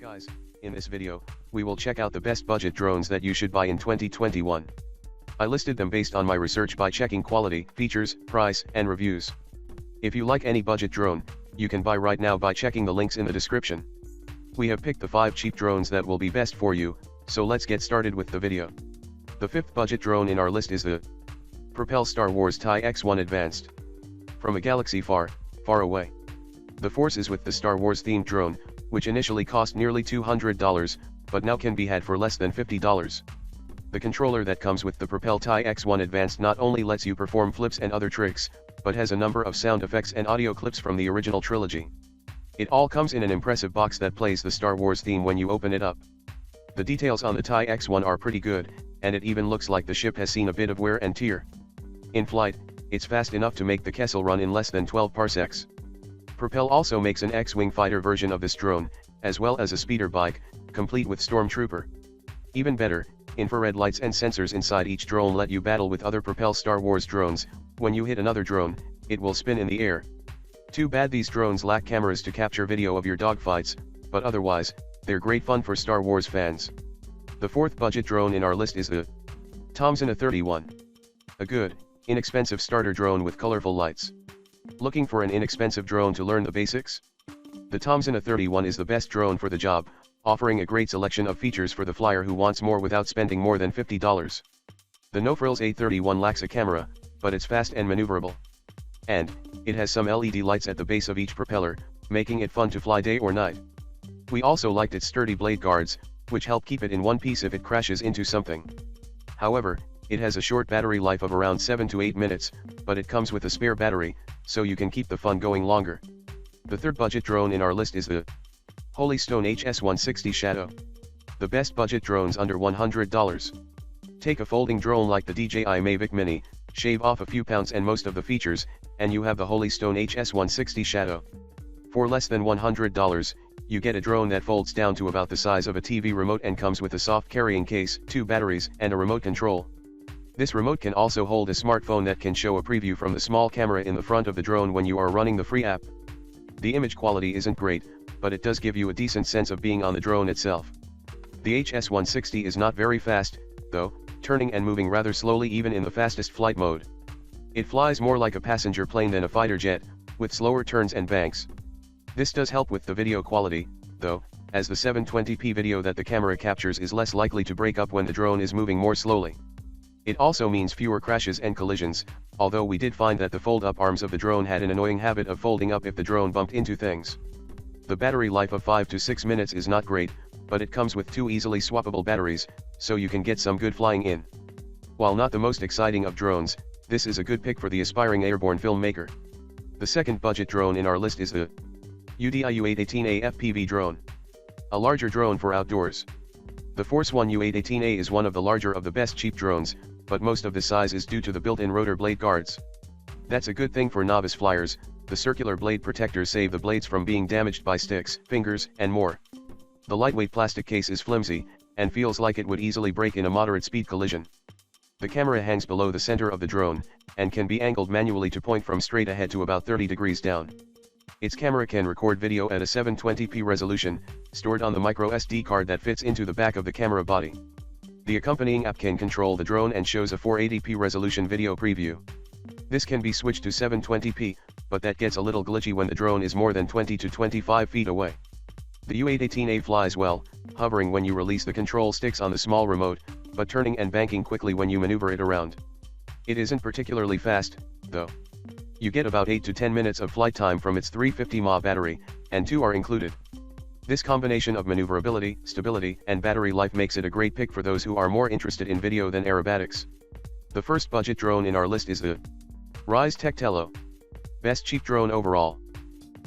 Guys, in this video, we will check out the best budget drones that you should buy in 2021. I listed them based on my research by checking quality, features, price, and reviews. If you like any budget drone, you can buy right now by checking the links in the description. We have picked the 5 cheap drones that will be best for you, so let's get started with the video. The 5th budget drone in our list is the Propel Star Wars TIE X1 Advanced. From a galaxy far, far away. The force is with the Star Wars themed drone, which initially cost nearly $200, but now can be had for less than $50. The controller that comes with the Propel TIE X1 Advanced not only lets you perform flips and other tricks, but has a number of sound effects and audio clips from the original trilogy. It all comes in an impressive box that plays the Star Wars theme when you open it up. The details on the TIE X1 are pretty good, and it even looks like the ship has seen a bit of wear and tear. In flight, it's fast enough to make the Kessel run in less than 12 parsecs. Propel also makes an X-Wing fighter version of this drone, as well as a speeder bike, complete with Stormtrooper. Even better, infrared lights and sensors inside each drone let you battle with other Propel Star Wars drones. When you hit another drone, it will spin in the air. Too bad these drones lack cameras to capture video of your dogfights, but otherwise, they're great fun for Star Wars fans. The 4th budget drone in our list is the Tomzon A31. A good, inexpensive starter drone with colorful lights. Looking for an inexpensive drone to learn the basics? The Tomzon A31 is the best drone for the job, offering a great selection of features for the flyer who wants more without spending more than $50. The no-frills A31 lacks a camera, but it's fast and maneuverable. And it has some LED lights at the base of each propeller, making it fun to fly day or night. We also liked its sturdy blade guards, which help keep it in one piece if it crashes into something. However, it has a short battery life of around 7 to 8 minutes, but it comes with a spare battery, so you can keep the fun going longer. The 3rd budget drone in our list is the Holystone HS160 Shadow. The best budget drones under $100. Take a folding drone like the DJI Mavic Mini, shave off a few pounds and most of the features, and you have the Holystone HS160 Shadow. For less than $100, you get a drone that folds down to about the size of a TV remote and comes with a soft carrying case, 2 batteries, and a remote control. This remote can also hold a smartphone that can show a preview from the small camera in the front of the drone when you are running the free app. The image quality isn't great, but it does give you a decent sense of being on the drone itself. The HS160 is not very fast, though, turning and moving rather slowly even in the fastest flight mode. It flies more like a passenger plane than a fighter jet, with slower turns and banks. This does help with the video quality, though, as the 720p video that the camera captures is less likely to break up when the drone is moving more slowly. It also means fewer crashes and collisions, although we did find that the fold-up arms of the drone had an annoying habit of folding up if the drone bumped into things. The battery life of 5 to 6 minutes is not great, but it comes with 2 easily swappable batteries, so you can get some good flying in. While not the most exciting of drones, this is a good pick for the aspiring airborne filmmaker. The 2nd budget drone in our list is the UDI U818A FPV Drone. A larger drone for outdoors. The Force One U818A is one of the larger of the best cheap drones, but most of the size is due to the built-in rotor blade guards. That's a good thing for novice flyers. The circular blade protectors save the blades from being damaged by sticks, fingers, and more. The lightweight plastic case is flimsy, and feels like it would easily break in a moderate speed collision. The camera hangs below the center of the drone, and can be angled manually to point from straight ahead to about 30 degrees down. Its camera can record video at a 720p resolution, stored on the micro SD card that fits into the back of the camera body. The accompanying app can control the drone and shows a 480p resolution video preview. This can be switched to 720p, but that gets a little glitchy when the drone is more than 20 to 25 feet away. The U818A flies well, hovering when you release the control sticks on the small remote, but turning and banking quickly when you maneuver it around. It isn't particularly fast, though. You get about 8 to 10 minutes of flight time from its 350 mAh battery, and 2 are included. This combination of maneuverability, stability, and battery life makes it a great pick for those who are more interested in video than aerobatics. The 1st budget drone in our list is the Ryze Tech Tello. Best cheap drone overall.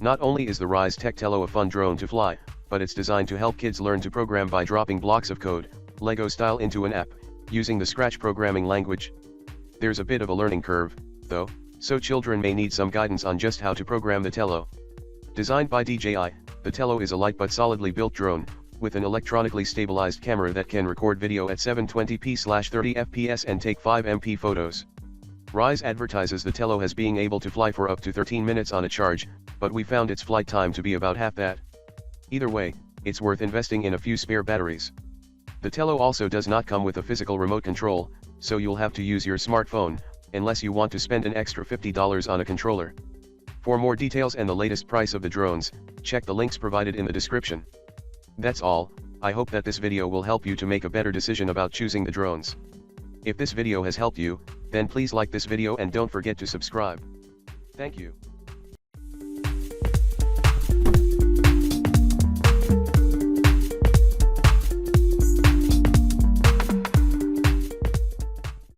Not only is the Ryze Tech Tello a fun drone to fly, but it's designed to help kids learn to program by dropping blocks of code, Lego style, into an app, using the Scratch programming language. There's a bit of a learning curve, though, so children may need some guidance on just how to program the Tello. Designed by DJI, the Tello is a light but solidly built drone, with an electronically stabilized camera that can record video at 720p/30 fps and take 5MP photos. Ryze advertises the Tello as being able to fly for up to 13 minutes on a charge, but we found its flight time to be about half that. Either way, it's worth investing in a few spare batteries. The Tello also does not come with a physical remote control, so you'll have to use your smartphone, unless you want to spend an extra $50 on a controller. For more details and the latest price of the drones, check the links provided in the description. That's all. I hope that this video will help you to make a better decision about choosing the drones. If this video has helped you, then please like this video and don't forget to subscribe. Thank you.